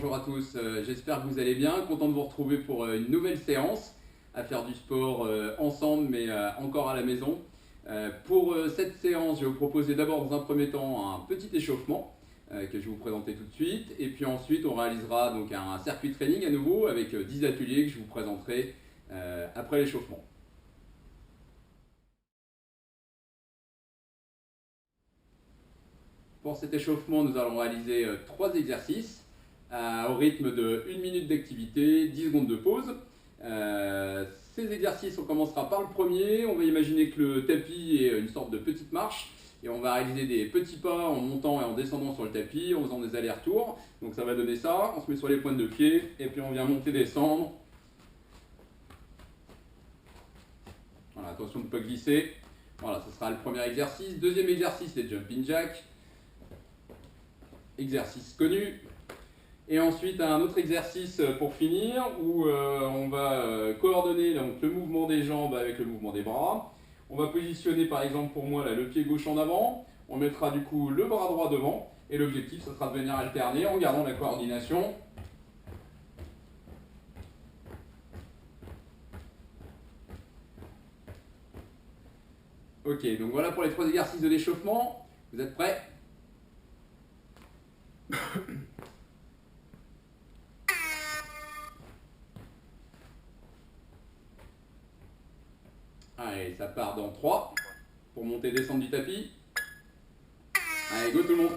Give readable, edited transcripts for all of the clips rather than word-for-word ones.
bonjour à tous, j'espère que vous allez bien, content de vous retrouver pour une nouvelle séance, à faire du sport ensemble mais encore à la maison. Pour cette séance, je vais vous proposer d'abord dans un premier temps un petit échauffement que je vais vous présenter tout de suite, et puis ensuite on réalisera donc un circuit training à nouveau avec 10 ateliers que je vous présenterai après l'échauffement. Pour cet échauffement, nous allons réaliser 3 exercices au rythme de 1 minute d'activité, 10 secondes de pause. Ces exercices, on commencera par le premier. On va imaginer que le tapis est une sorte de petite marche et on va réaliser des petits pas en montant et en descendant sur le tapis, en faisant des allers-retours. Donc ça va donner ça. On se met sur les pointes de pied et puis on vient monter, descendre. Voilà, attention de ne pas glisser. Voilà, ce sera le premier exercice. Deuxième exercice, les jumping jacks. Exercice connu. Et ensuite un autre exercice pour finir où on va coordonner donc, le mouvement des jambes avec le mouvement des bras. On va positionner par exemple pour moi là, le pied gauche en avant. On mettra du coup le bras droit devant. Et l'objectif ce sera de venir alterner en gardant la coordination. Ok, donc voilà pour les 3 exercices de l'échauffement. Vous êtes prêts? Allez, ça part dans 3 pour monter et descendre du tapis. Allez, go tout le monde.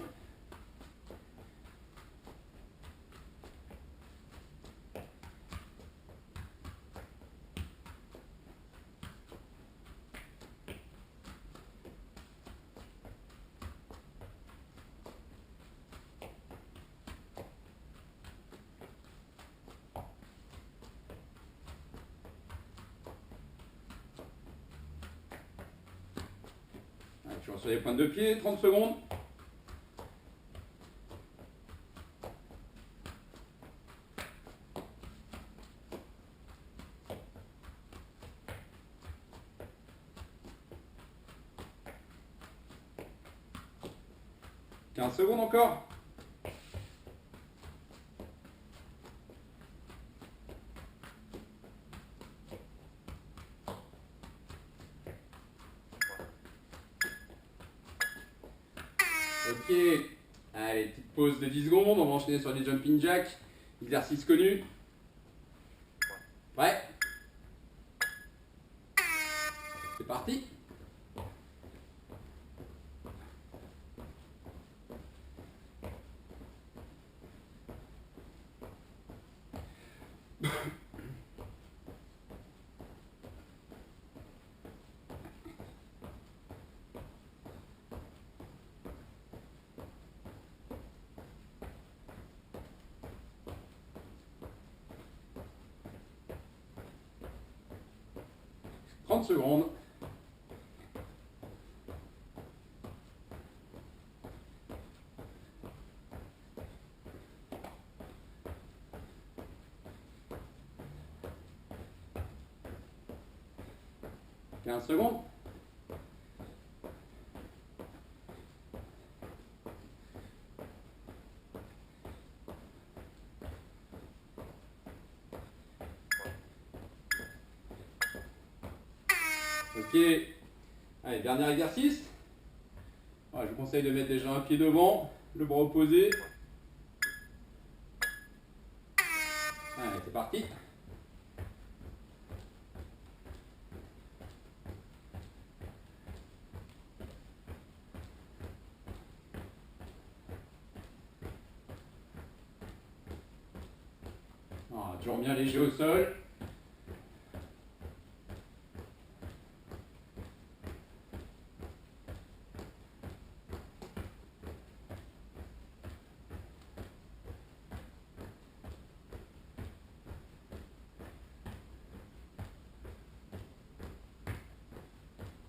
Toujours sur les pointes de pied, 30 secondes. « 15 secondes encore. Ok, allez, petite pause de 10 secondes, on va enchaîner sur les jumping jacks, exercice connu. Prêt? C'est parti. « 30 secondes. » 15 secondes. Ok. Allez, dernier exercice. Voilà, je vous conseille de mettre déjà un pied devant, le bras opposé. Allez, c'est parti. Voilà, toujours bien léger au sol.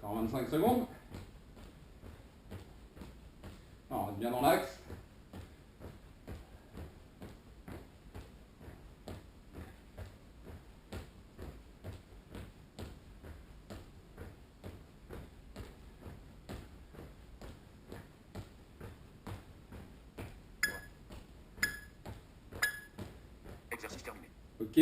Encore 25 secondes. On reste bien dans l'axe. Exercice terminé. Ok.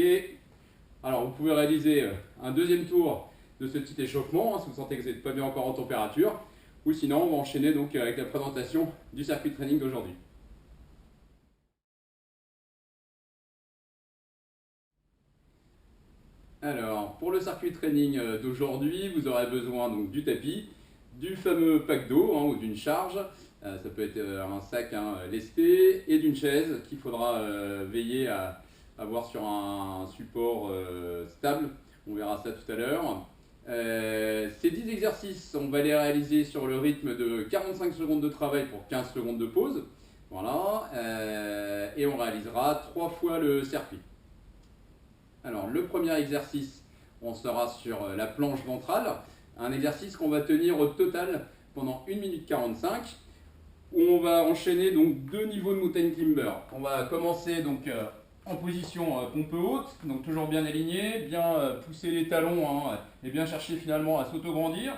Alors vous pouvez réaliser un deuxième tour de ce petit échauffement, si vous sentez que vous n'êtes pas bien encore en température, ou sinon on va enchaîner donc avec la présentation du circuit training d'aujourd'hui. Alors, pour le circuit training d'aujourd'hui, vous aurez besoin donc du tapis, du fameux pack d'eau ou d'une charge, ça peut être un sac lesté, et d'une chaise qu'il faudra veiller à avoir sur un support stable. On verra ça tout à l'heure. Ces 10 exercices, on va les réaliser sur le rythme de 45 secondes de travail pour 15 secondes de pause. Voilà, et on réalisera 3 fois le circuit. Alors, le premier exercice, on sera sur la planche ventrale, un exercice qu'on va tenir au total pendant 1 minute 45, où on va enchaîner donc 2 niveaux de mountain climber. On va commencer donc en position pompe haute, donc toujours bien aligné, bien pousser les talons et bien chercher finalement à s'auto-grandir.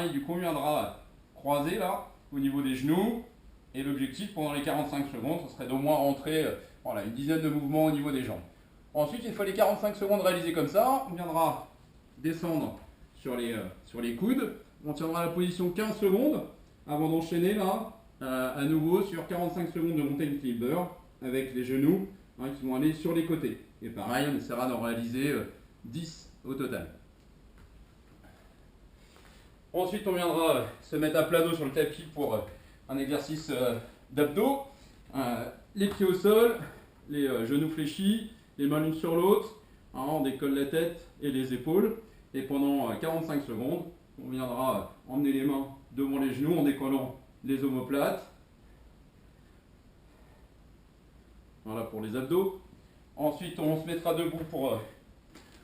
Et du coup, on viendra croiser là, au niveau des genoux. Et l'objectif pendant les 45 secondes, ce serait d'au moins rentrer voilà, une dizaine de mouvements au niveau des jambes. Ensuite, une fois les 45 secondes réalisées comme ça, on viendra descendre sur les coudes. On tiendra la position 15 secondes avant d'enchaîner là, à nouveau sur 45 secondes de mountain climber avec les genoux qui vont aller sur les côtés. Et pareil, on essaiera d'en réaliser 10 au total. Ensuite, on viendra se mettre à plat dos sur le tapis pour un exercice d'abdos. Les pieds au sol, les genoux fléchis, les mains l'une sur l'autre, on décolle la tête et les épaules. Et pendant 45 secondes, on viendra emmener les mains devant les genoux en décollant les omoplates. Voilà pour les abdos. Ensuite, on se mettra debout pour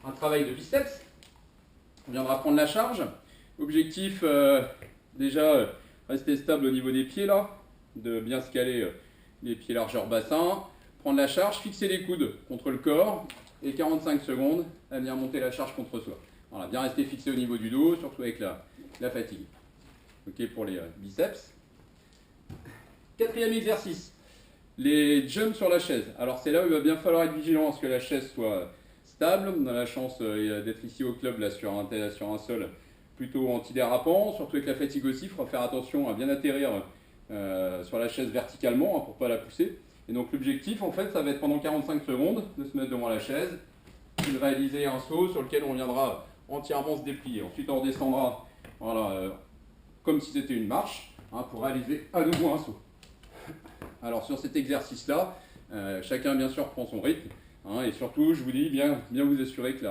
un travail de biceps. On viendra prendre la charge. Objectif, déjà, rester stable au niveau des pieds là, de bien se caler les pieds largeur bassin. Prendre la charge, fixer les coudes contre le corps et 45 secondes à venir monter la charge contre soi. Voilà, bien rester fixé au niveau du dos, surtout avec la fatigue. Ok pour les biceps. Quatrième exercice, les jumps sur la chaise. Alors c'est là où il va bien falloir être vigilant à ce que la chaise soit stable. On a la chance d'être ici au club là, sur un sol plutôt antidérapant, surtout avec la fatigue aussi. Il faudra faire attention à bien atterrir sur la chaise verticalement pour ne pas la pousser. Et donc l'objectif en fait ça va être pendant 45 secondes de se mettre devant la chaise et de réaliser un saut sur lequel on viendra entièrement se déplier. Ensuite on redescendra voilà, comme si c'était une marche pour réaliser à nouveau un saut. Alors sur cet exercice là, chacun bien sûr prend son rythme et surtout je vous dis bien vous assurer que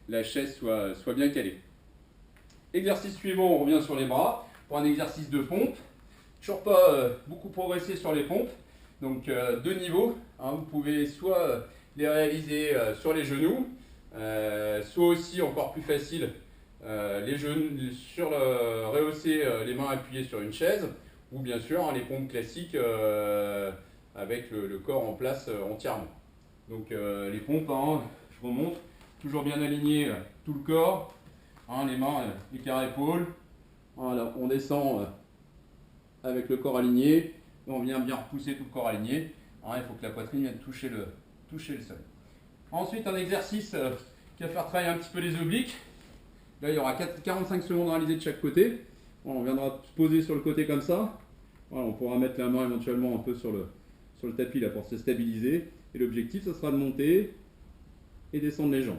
la chaise soit bien calée. Exercice suivant, on revient sur les bras pour un exercice de pompe. Toujours pas beaucoup progressé sur les pompes. Donc deux niveaux, vous pouvez soit les réaliser sur les genoux, soit aussi encore plus facile, les genoux rehausser les mains appuyées sur une chaise, ou bien sûr les pompes classiques avec le corps en place entièrement. Donc les pompes, je vous montre, toujours bien aligné tout le corps, les mains écart épaules, voilà, on descend avec le corps aligné. On vient bien repousser tout le corps aligné. Il faut que la poitrine vienne toucher le sol. Ensuite, un exercice qui va faire travailler un petit peu les obliques. Là, il y aura 45 secondes réalisées de chaque côté. On viendra se poser sur le côté comme ça. Voilà, on pourra mettre la main éventuellement un peu sur le tapis là, pour se stabiliser. Et l'objectif, ce sera de monter et descendre les jambes.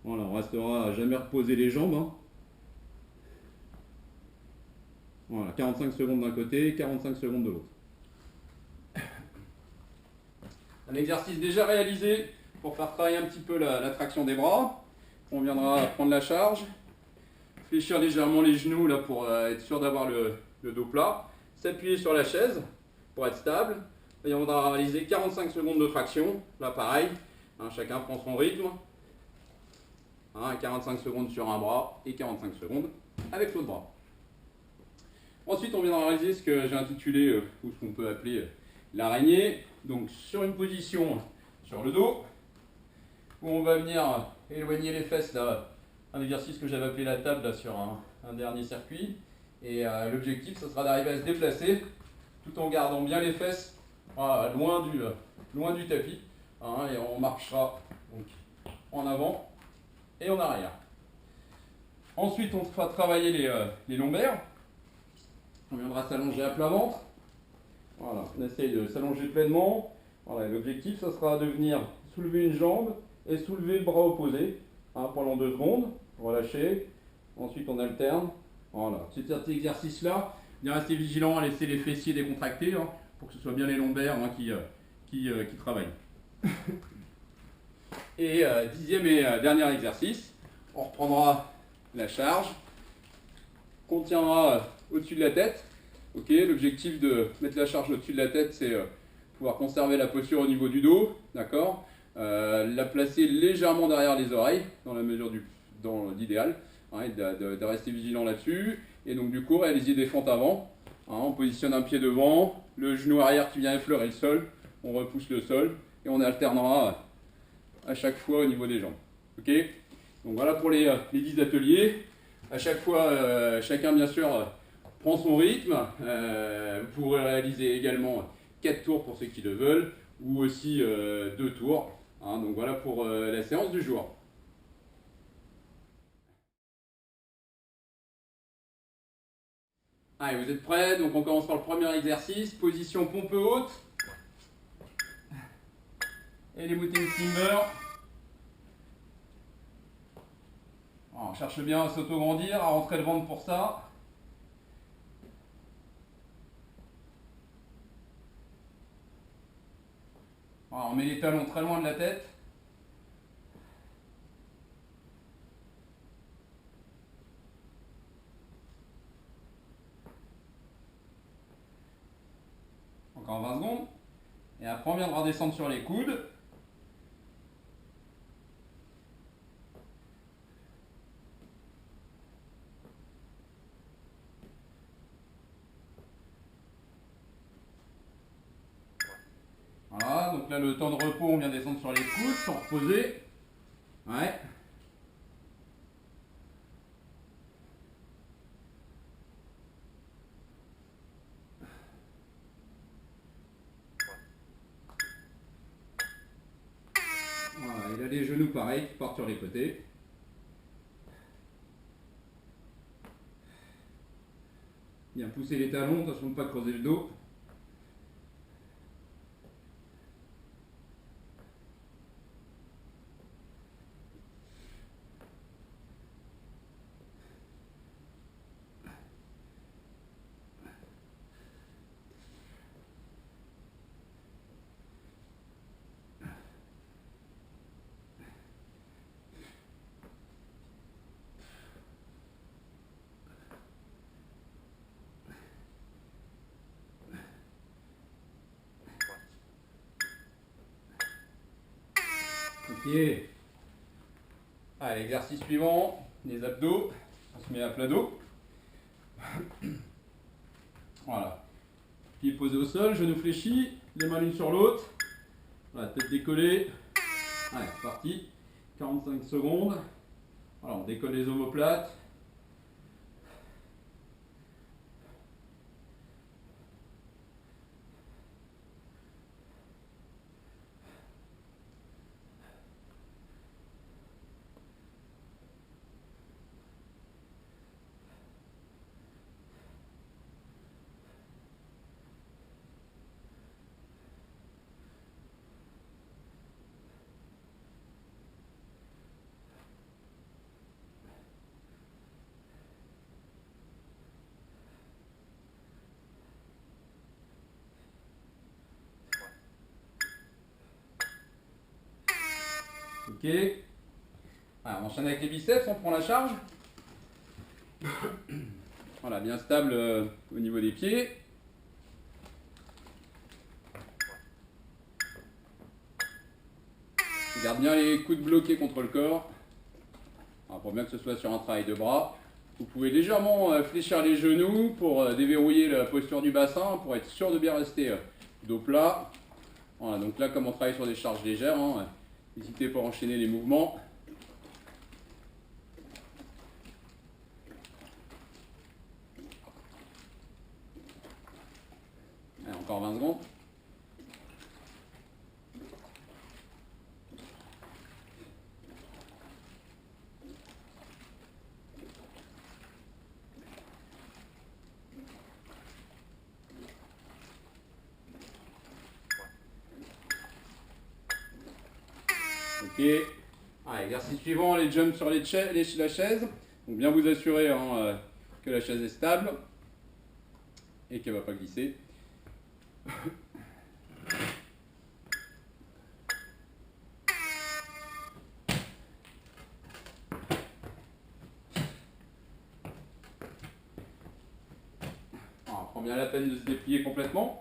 Voilà, on restera à jamais reposer les jambes. Voilà, 45 secondes d'un côté, 45 secondes de l'autre. Un exercice déjà réalisé pour faire travailler un petit peu la traction des bras. On viendra prendre la charge, fléchir légèrement les genoux là, pour être sûr d'avoir le dos plat, s'appuyer sur la chaise pour être stable. Et on viendra réaliser 45 secondes de traction. Là pareil, chacun prend son rythme. 45 secondes sur un bras et 45 secondes avec l'autre bras. Ensuite, on viendra réaliser ce que j'ai intitulé, ou ce qu'on peut appeler l'araignée. Donc sur une position sur le dos, où on va venir éloigner les fesses, là, un exercice que j'avais appelé la table là, sur un dernier circuit. Et l'objectif, ce sera d'arriver à se déplacer, tout en gardant bien les fesses loin du tapis. Et on marchera en avant et en arrière. Ensuite, on fera travailler les lombaires. On viendra s'allonger à plat ventre. Voilà, on essaye de s'allonger pleinement. Voilà, l'objectif, ça sera de venir soulever une jambe et soulever le bras opposé pendant 2 secondes. Relâcher. Ensuite, on alterne. Voilà, c'est cet exercice-là. Bien rester vigilant à laisser les fessiers décontractés pour que ce soit bien les lombaires qui travaillent. Et 10e et dernier exercice, on reprendra la charge, qu'on tiendra au-dessus de la tête. Ok, l'objectif de mettre la charge au-dessus de la tête, c'est pouvoir conserver la posture au niveau du dos, d'accord, la placer légèrement derrière les oreilles, dans la mesure dans l'idéal, et de rester vigilant là-dessus. Et donc du coup, réaliser des fentes avant. On positionne un pied devant, le genou arrière qui vient effleurer le sol, on repousse le sol, et on alternera à chaque fois au niveau des jambes. Ok, donc voilà pour les 10 ateliers. À chaque fois, chacun bien sûr prend son rythme. Vous pourrez réaliser également 4 tours pour ceux qui le veulent, ou aussi 2 tours. Donc voilà pour la séance du jour. Allez, vous êtes prêts? Donc on commence par le premier exercice, position pompe haute. Et les mountain climbers. On cherche bien à s'auto-grandir, à rentrer le ventre pour ça. Voilà, on met les talons très loin de la tête. Encore 20 secondes. Et après, on viendra descendre sur les coudes. Voilà, donc là, le temps de repos, on vient descendre sur les coudes, sans reposer. Ouais. Voilà, et là, les genoux, pareil, qui partent sur les côtés. Bien pousser les talons, attention de ne pas creuser le dos. Ok. Allez, exercice suivant, les abdos. On se met à plat dos. Voilà. Pieds posés au sol, genoux fléchis, les mains l'une sur l'autre. Voilà, tête décollée. Allez, c'est parti. 45 secondes. Voilà, on décolle les omoplates. Ok. Alors, on enchaîne avec les biceps, on prend la charge. Voilà, bien stable au niveau des pieds. On garde bien les coudes bloqués contre le corps. Alors, pour bien que ce soit sur un travail de bras. Vous pouvez légèrement fléchir les genoux pour déverrouiller la posture du bassin, pour être sûr de bien rester dos plat. Voilà, donc là, comme on travaille sur des charges légères, n'hésitez pas à enchaîner les mouvements. Allez, encore 20 secondes. Ok. Ah, exercice suivant, les jumps sur la chaise. Donc bien vous assurer que la chaise est stable et qu'elle ne va pas glisser. On prend bien la peine de se déplier complètement.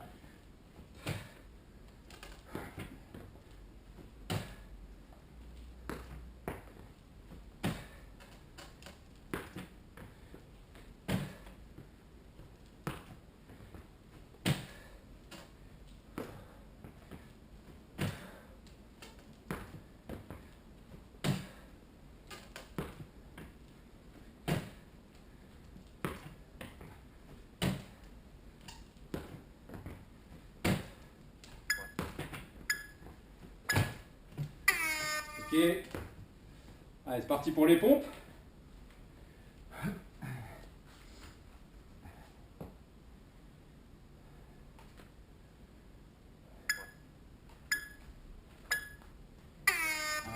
Ok. Allez, c'est parti pour les pompes.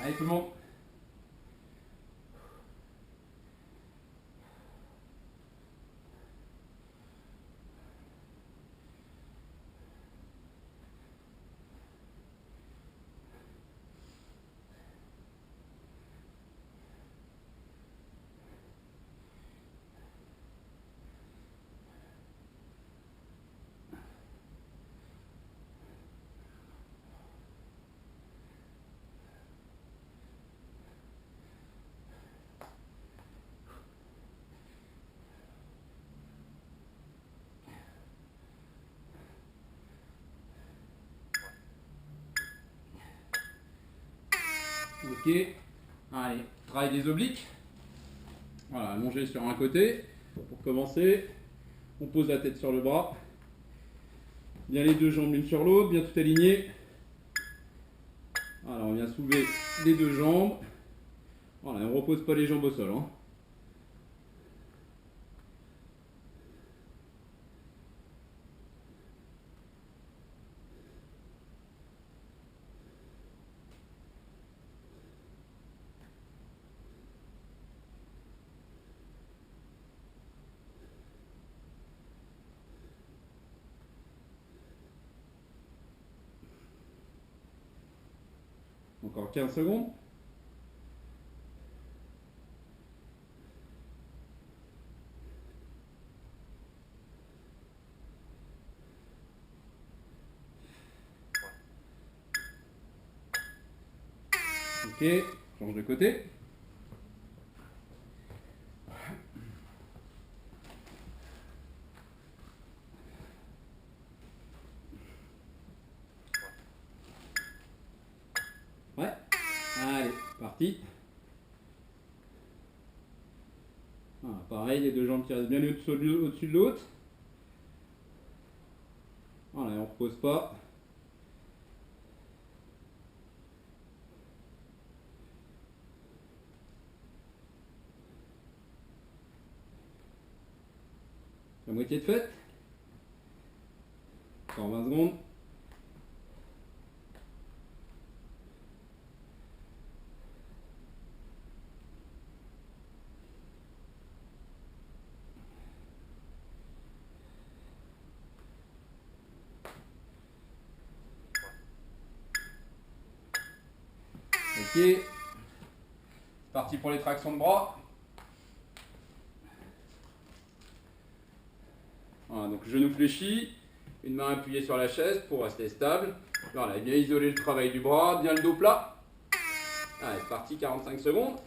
Allez, tout le monde. Ok. Allez, travail des obliques. Voilà, allongé sur un côté. Pour commencer, on pose la tête sur le bras. Bien les deux jambes l'une sur l'autre, bien tout aligné. Voilà, on vient soulever les deux jambes. Voilà, on ne repose pas les jambes au sol. Hein. Encore 15 secondes. Ok, change de côté. Ouais, allez, parti. Voilà, pareil, les deux jambes qui restent bien au-dessus de l'autre. Voilà, on ne repose pas. La moitié de faite. Encore 20 secondes. Ok. Parti pour les tractions de bras. Voilà, donc genou fléchi, une main appuyée sur la chaise pour rester stable. Voilà, bien isoler le travail du bras, bien le dos plat. Allez, c'est parti, 45 secondes.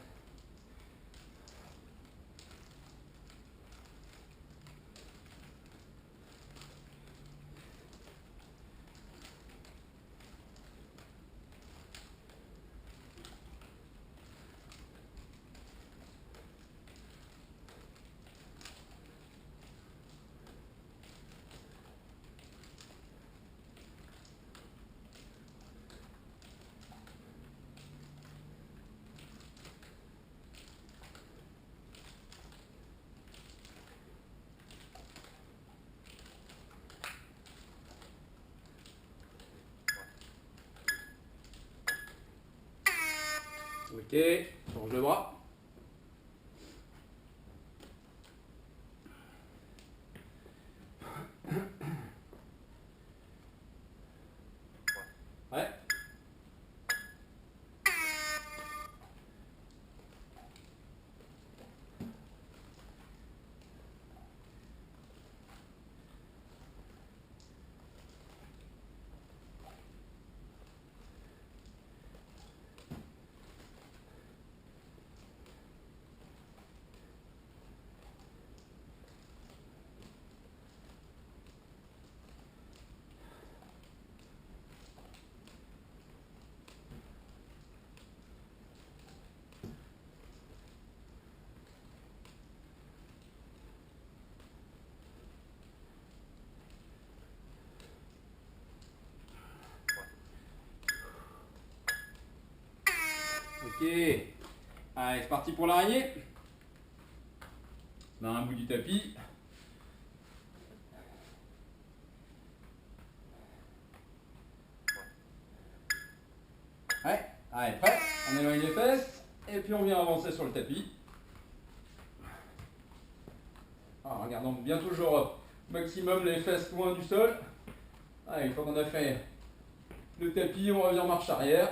Ok, change de bras. Ouais. Ok. Allez, c'est parti pour l'araignée. Dans un bout du tapis. Ouais. Allez, prêt. On éloigne les fesses. Et puis on vient avancer sur le tapis. En regardant bien toujours maximum les fesses loin du sol. Allez, une fois qu'on a fait le tapis, on revient en marche arrière.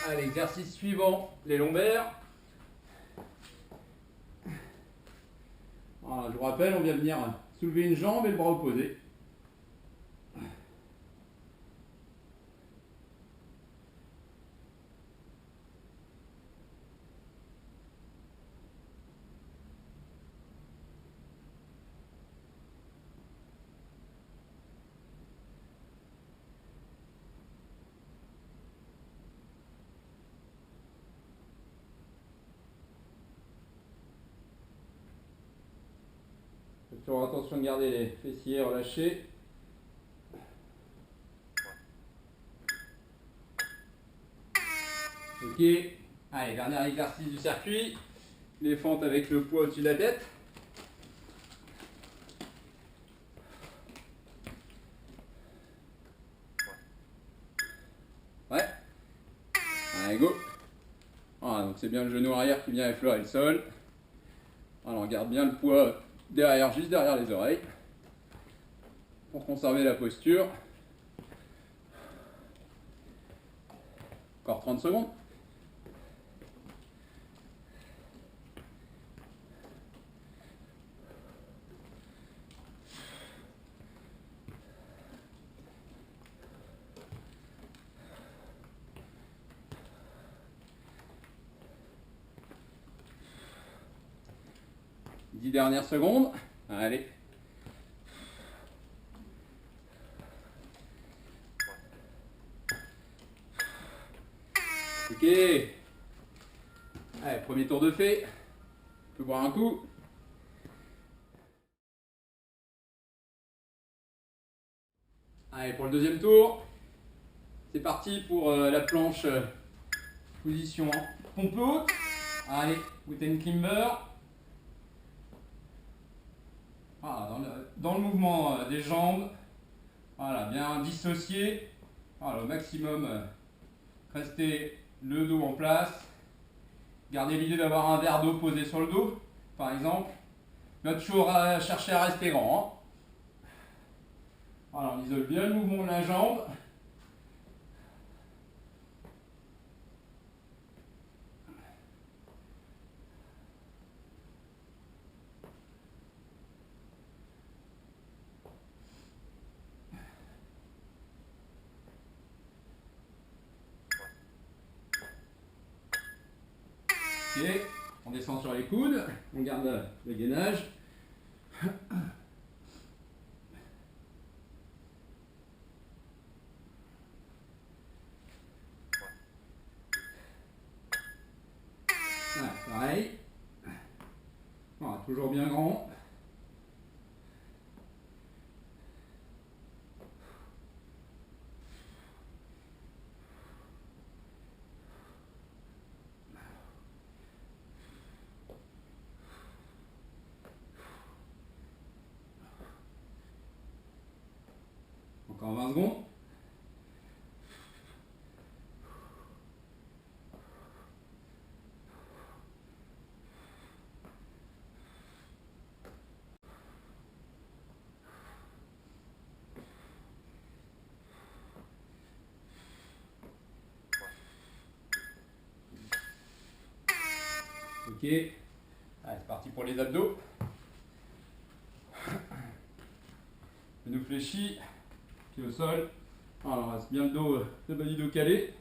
Allez, exercice suivant, les lombaires. Voilà, je vous rappelle, on vient venir soulever une jambe et le bras opposé. Faites toujours attention de garder les fessiers relâchés. Ok, allez, dernier exercice du circuit. Les fentes avec le poids au-dessus de la tête. Ouais. Allez, go. Voilà, donc c'est bien le genou arrière qui vient effleurer le sol. Alors, on garde bien le poids derrière, juste derrière les oreilles. Pour conserver la posture. Encore 30 secondes. Dix dernières secondes. Allez. Ok. Allez, premier tour de fait. On peut boire un coup. Allez, pour le deuxième tour. C'est parti pour la planche position pompe haute. Allez, Mountain Climber. Voilà, dans le mouvement des jambes. Voilà, bien dissocié. Voilà, au maximum, restez le dos en place. Gardez l'idée d'avoir un verre d'eau posé sur le dos, par exemple. Bien toujours chercher à rester grand. Hein. Voilà, on isole bien le mouvement de la jambe. Ok, on descend sur les coudes, on garde le gainage. toujours bien grand. Encore 20 secondes. Ok, allez, c'est parti pour les abdos. Genou fléchi, pied au sol. Alors, reste bien le bas du dos calé.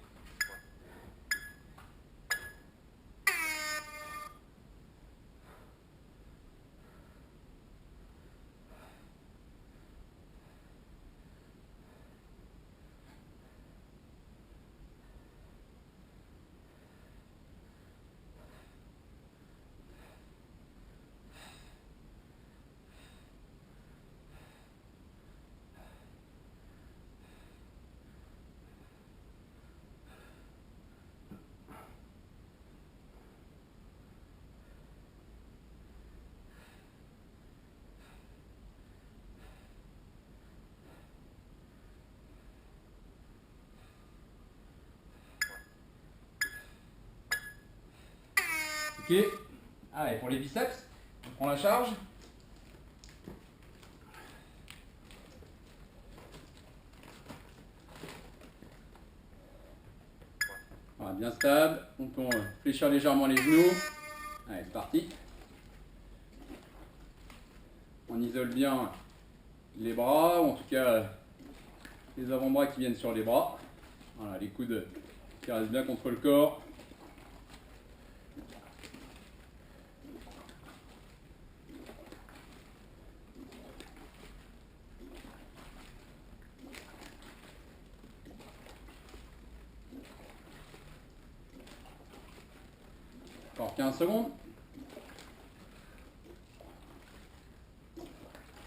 Ok, allez, pour les biceps, on prend la charge. Voilà, bien stable, on peut fléchir légèrement les genoux. Allez, c'est parti. On isole bien les bras, ou en tout cas les avant-bras qui viennent sur les bras. Voilà, les coudes qui restent bien contre le corps. Encore 15 secondes.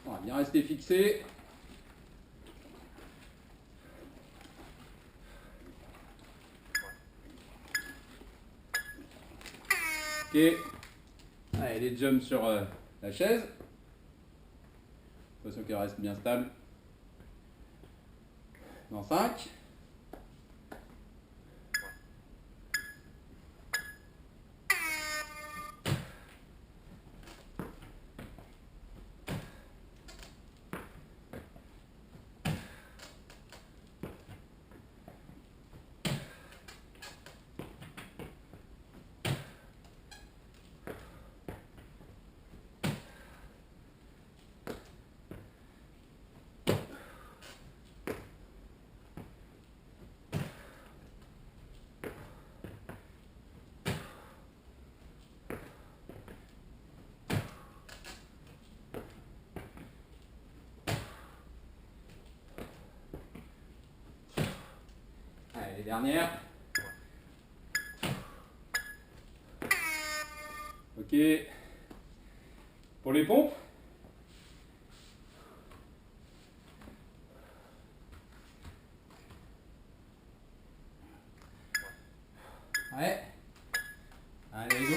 On va bien rester fixé. Ok. Allez, les jumps sur la chaise. Attention qu'elle reste bien stable. Dans 5. Allez, les dernières. Ok. Pour les pompes. Ouais. Allez, go.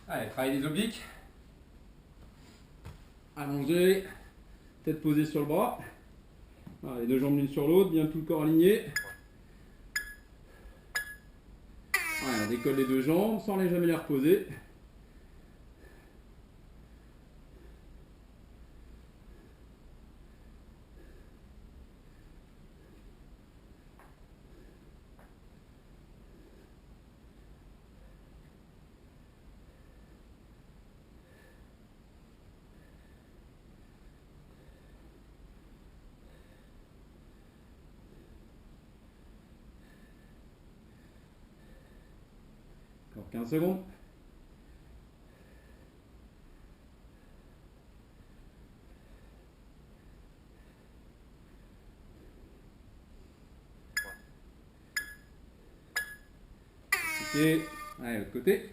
Allez, travaille les obliques. Allongé, tête posée sur le bras. Voilà, les deux jambes l'une sur l'autre, bien tout le corps aligné. Voilà, on décolle les deux jambes sans jamais les reposer. 15 secondes. Ok, allez, l'autre côté.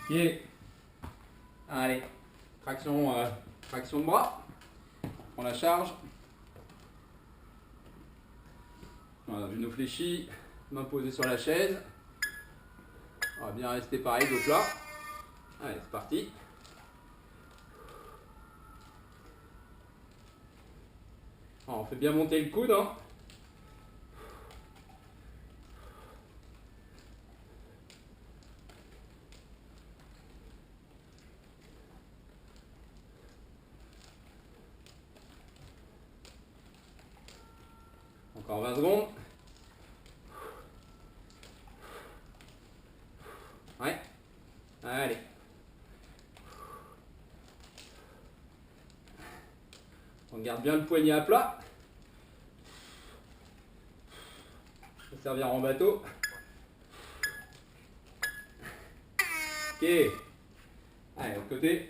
Ok. Allez, traction de bras. On la charge. Voilà, genou fléchi, main posée sur la chaise. On va bien rester pareil, dos plat. Allez, c'est parti. Alors, on fait bien monter le coude. Hein. Encore 20 secondes. Ouais. Allez. On garde bien le poignet à plat. On va servir en bateau. Ok. Allez, l'autre côté.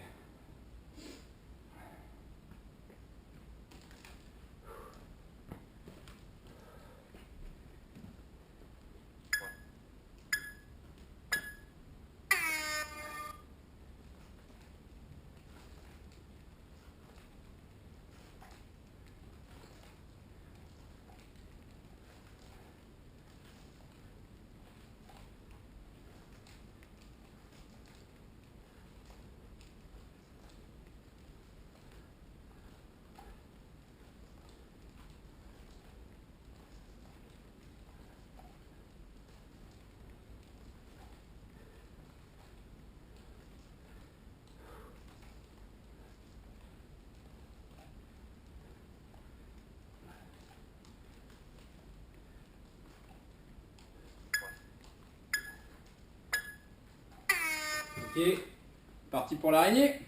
Ok, parti pour l'araignée.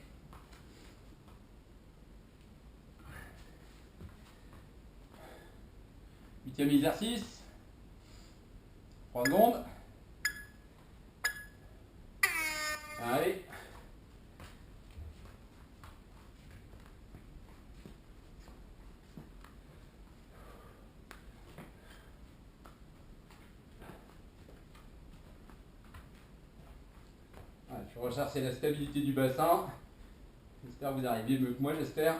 Huitième exercice. 3 secondes. Allez. Je recherche la stabilité du bassin. J'espère que vous arrivez mieux que moi, j'espère.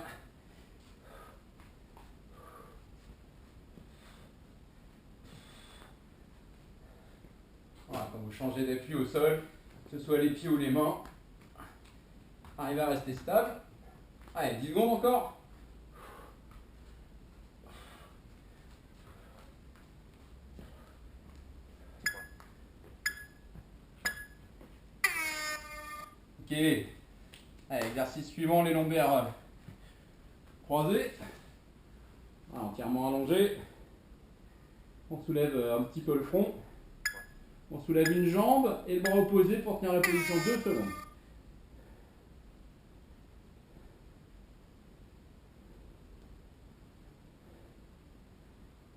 Voilà, quand vous changez d'appui au sol, que ce soit les pieds ou les mains, arrivez à rester stable. Allez, 10 secondes encore. Ok. Allez, exercice suivant, les lombaires croisés. Voilà, entièrement allongés. On soulève un petit peu le front. On soulève une jambe et le bras opposé pour tenir la position 2 secondes.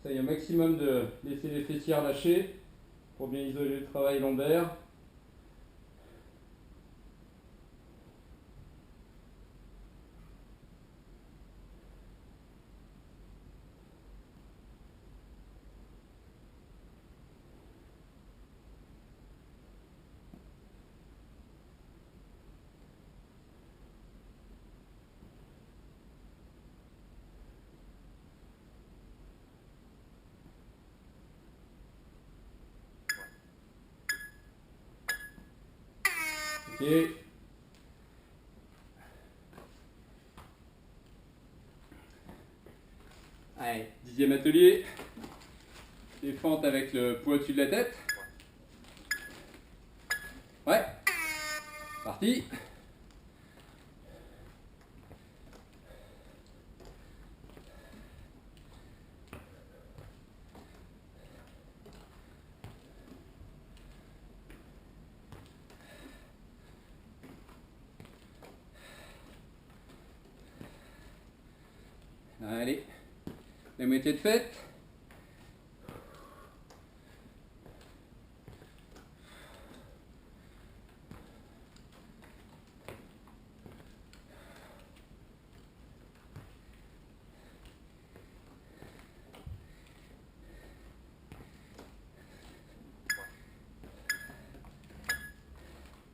Ça y est, un maximum de laisser les fessiers lâchés pour bien isoler le travail lombaire. Ok. Allez, 10e atelier. Les fentes avec le poids au-dessus de la tête. Ouais. Parti. Allez, la moitié de faite.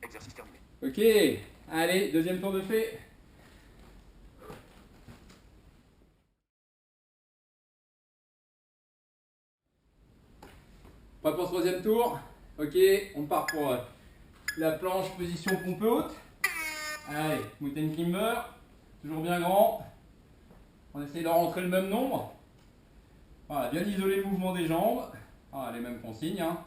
Exercice terminé. Ok, allez, deuxième tour de fait. Prêt pour ce troisième tour. Ok, on part pour la planche, position pompe haute. Allez, mountain climber, toujours bien grand. On essaye de rentrer le même nombre. Voilà, bien isoler le mouvement des jambes. Voilà, les mêmes consignes. Hein.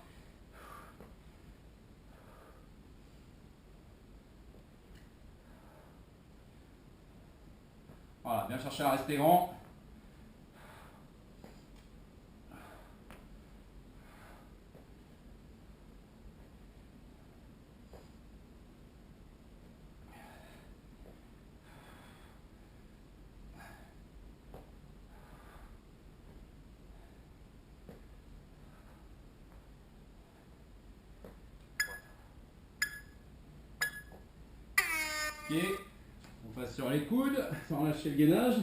Voilà, bien chercher à rester grand. Ok, on passe sur les coudes, sans lâcher le gainage.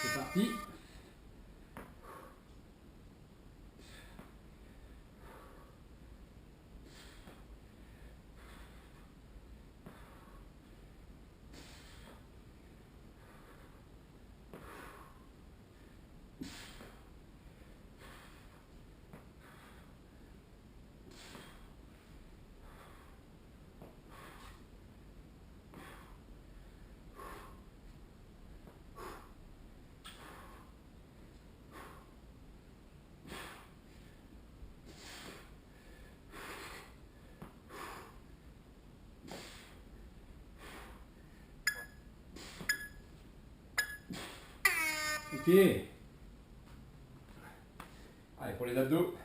C'est parti. Ok. Allez, pour les abdos.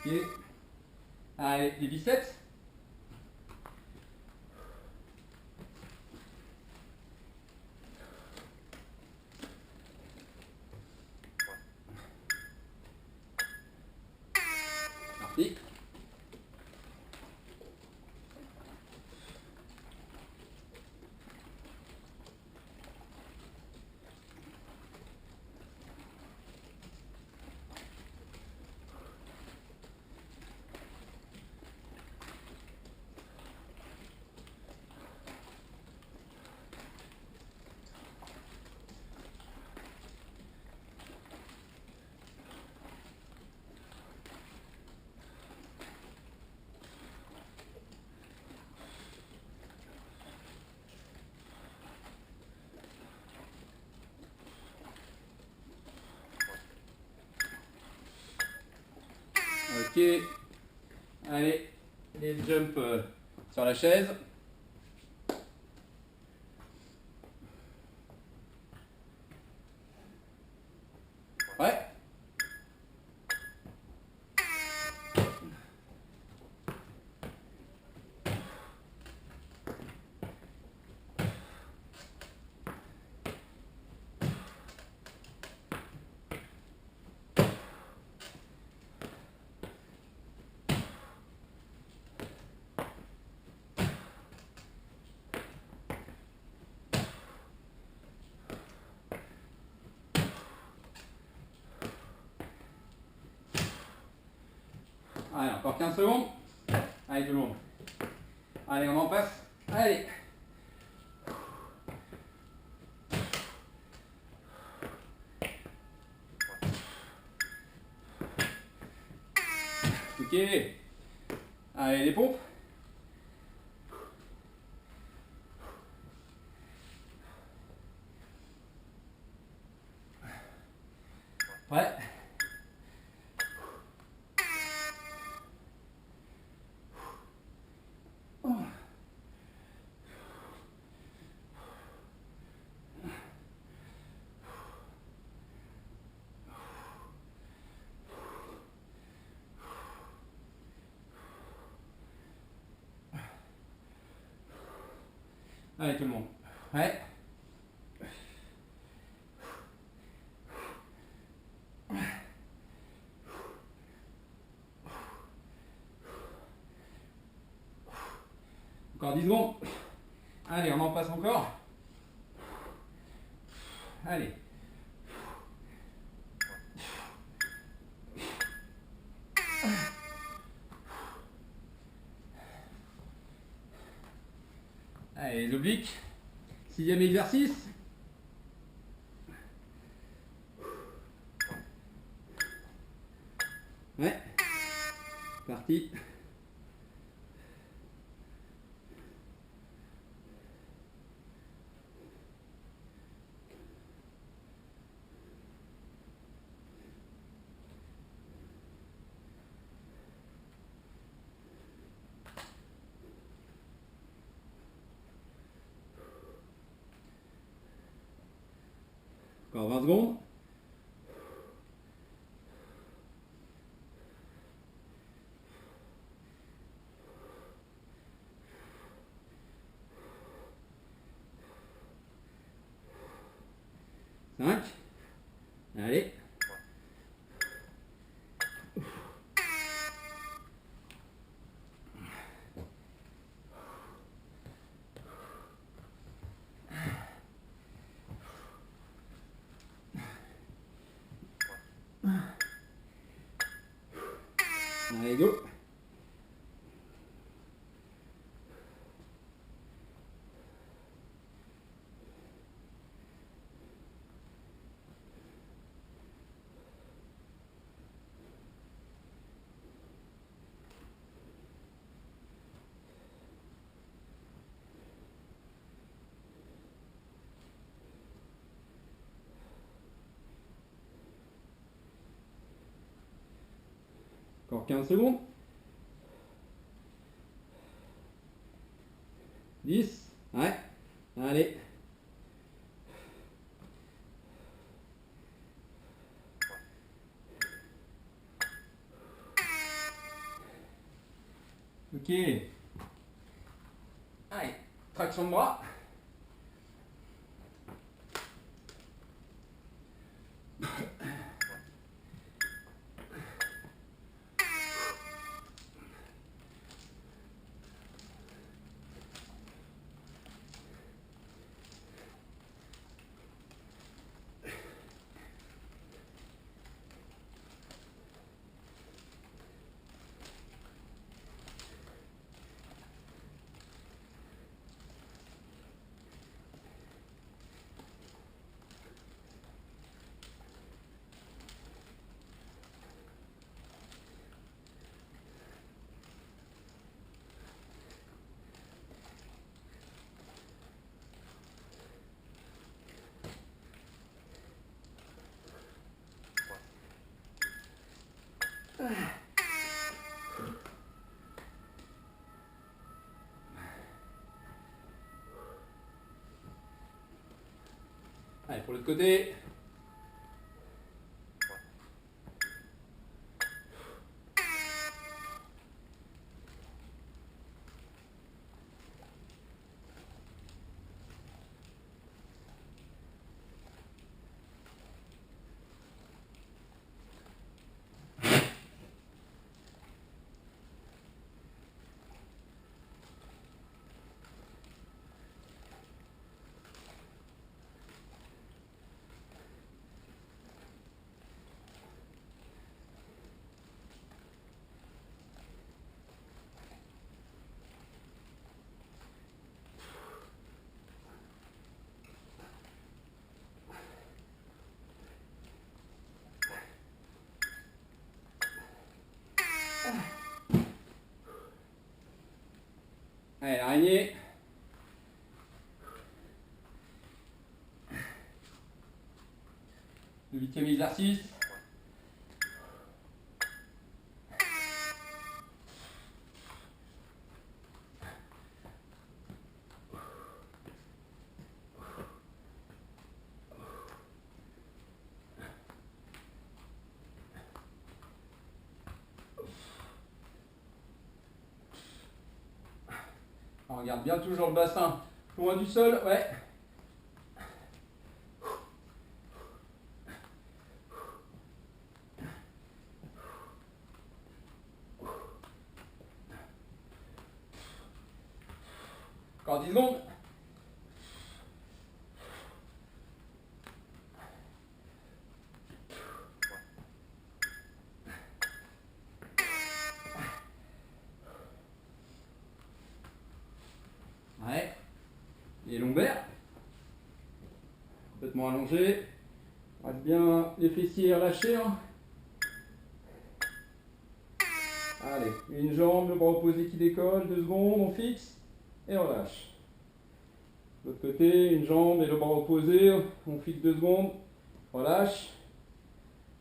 Ok. Allez, les biceps. Parti. Ok. Allez, les jump sur la chaise. Ouais. Allez, encore 15 secondes. Allez tout le monde. Allez, on en passe. Allez. Ok. Allez, les pompes. Ouais. Allez tout le monde. Ouais. Encore 10 secondes. Allez, on en passe encore. Allez. Allez, les obliques. 6e exercice. Ouais. Parti. Encore 20 secondes. Cinq. Allez. Allez, go. Encore 15 secondes. 10. Ouais. Allez. Ok. Allez. Traction de bras. pour l'autre côté. Allez, l'araignée. Le 8e exercice. On regarde bien toujours le bassin loin du sol, ouais. Encore 10 secondes. Ouais. Les lombaires. Complètement allongés. Reste bien les fessiers relâchés. Hein. Allez, une jambe, le bras opposé qui décolle, 2 secondes, on fixe et on lâche. De l'autre côté, une jambe et le bras opposé, on fixe 2 secondes, relâche.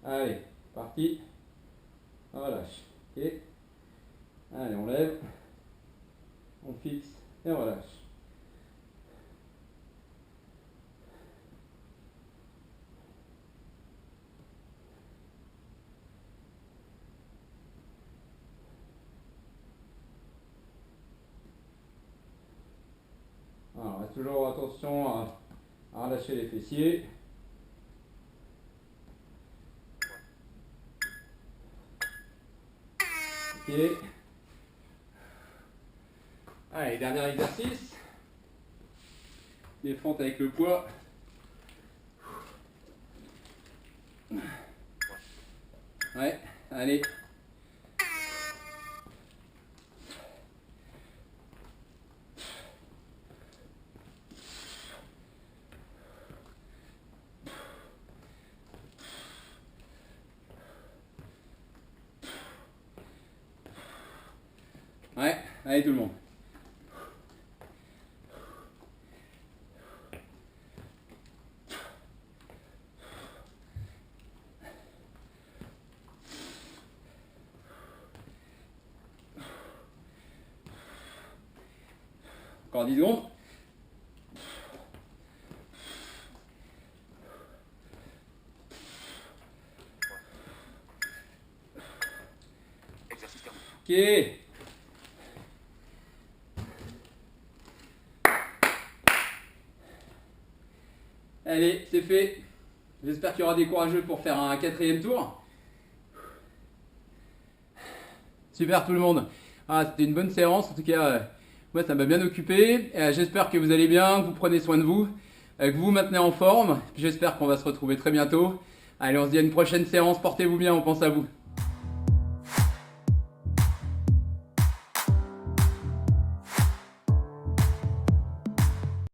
Allez, parti. Relâche. Ok. Allez, on lève, on fixe et on relâche. Alors, toujours attention à relâcher les fessiers. Ok. Allez, dernier exercice. Les fentes avec le poids. Ouais, allez. Ouais, allez tout le monde. Encore 10 secondes. Exercice terminé. Ok. Allez, c'est fait. J'espère qu'il y aura des courageux pour faire un 4e tour. Super tout le monde. Ah, c'était une bonne séance. En tout cas, moi ça m'a bien occupé. J'espère que vous allez bien, que vous prenez soin de vous, que vous vous maintenez en forme. J'espère qu'on va se retrouver très bientôt. Allez, on se dit à une prochaine séance. Portez-vous bien, on pense à vous.